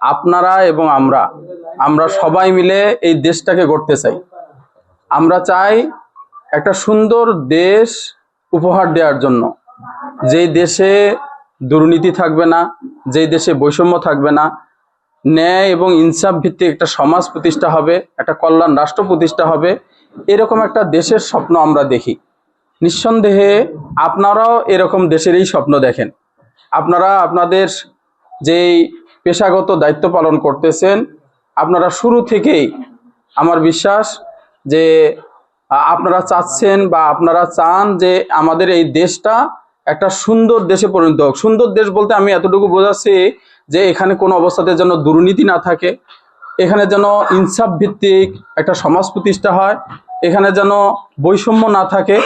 আপনারা এবং আমরা আমরা সবাই মিলে এই দেশটাকে গড়তে চাই। আমরা চাই একটা সুন্দর দেশ উপহার দেওয়ার জন্য, যেই দেশে দুর্নীতি থাকবে না, যেই দেশে বৈষম্য থাকবে না, ন্যায় এবং ইনসাফ ভিত্তিক একটা সমাজ প্রতিষ্ঠা হবে, একটা কল্যাণ রাষ্ট্র প্রতিষ্ঠা হবে, এরকম একটা দেশের স্বপ্ন আমরা দেখি। নিঃসন্দেহে আপনারাও এরকম দেশেরই স্বপ্ন দেখেন। আপনারা আপনাদের যেই পেশাগত দায়িত্ব পালন করতেছেন, আপনারা শুরু থেকেই আমার বিশ্বাস যে আপনারা চাচ্ছেন বা আপনারা চান যে আমাদের এই দেশটা একটা সুন্দর দেশে পরিণত হোক। সুন্দর দেশ বলতে আমি এতটুকু বোঝাচ্ছি যে এখানে কোনো অবস্থাতে যেন দুর্নীতি না থাকে, এখানে যেন ইনসাফ ভিত্তিক একটা সমাজ প্রতিষ্ঠা হয়, এখানে যেন বৈষম্য না থাকে।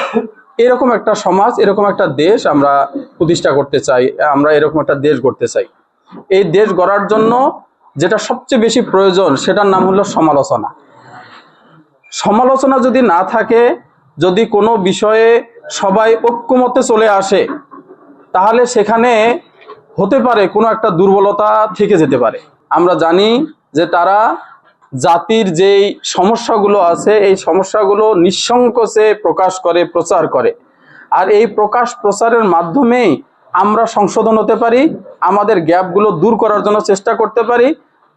এরকম একটা সমাজ, এরকম একটা দেশ আমরা প্রতিষ্ঠা করতে চাই। আমরা এরকম একটা দেশ গড়তে চাই। এই দেশ গড়ার জন্য যেটা সবচেয়ে বেশি প্রয়োজন সেটার নাম হলো সমালোচনা। সমালোচনা যদি না থাকে, যদি কোনো বিষয়ে সবাই ঐক্যমতে চলে আসে, তাহলে সেখানে হতে পারে কোনো একটা দুর্বলতা থেকে যেতে পারে। আমরা জানি যে তারা জাতির যেই সমস্যাগুলো আছে এই সমস্যাগুলো নিঃসংকোচে প্রকাশ করে, প্রচার করে। আর এই প্রকাশ প্রচারের মাধ্যমেই আমরা সংশোধন হতে পারি, আমাদের গ্যাপগুলো দূর করার জন্য চেষ্টা করতে পারি,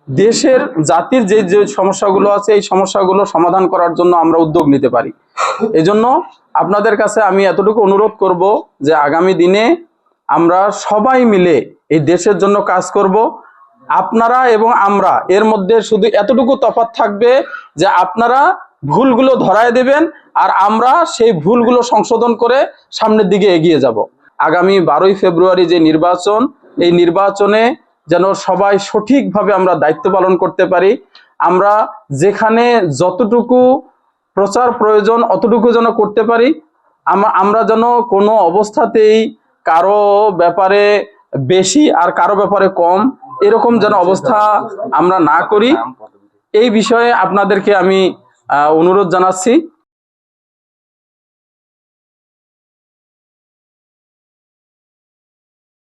দেশের জাতির যে যে সমস্যাগুলো আছে এই সমস্যাগুলো সমাধান করার জন্য আমরা উদ্যোগ নিতে পারি। এজন্য আপনাদের কাছে আমি এতটুকু অনুরোধ করব যে আগামী দিনে আমরা সবাই মিলে এই দেশের জন্য কাজ করব। আপনারা এবং আমরা এর মধ্যে শুধু এতটুকু তফাৎ থাকবে যে আপনারা ভুলগুলো ধরায় দেবেন আর আমরা সেই ভুলগুলো সংশোধন করে সামনের দিকে এগিয়ে যাব। আগামী 12ই ফেব্রুয়ারি যে নির্বাচন, এই নির্বাচনে যেন সবাই সঠিকভাবে আমরা দায়িত্ব পালন করতে পারি। আমরা যেখানে যতটুকু প্রচার প্রয়োজন অতটুকু যেন করতে পারি। আমরা যেন কোনো অবস্থাতেই কারো ব্যাপারে বেশি আর কারো ব্যাপারে কম এরকম যেন অবস্থা আমরা না করি। এই বিষয়ে আপনাদেরকে আমি অনুরোধ জানাচ্ছি।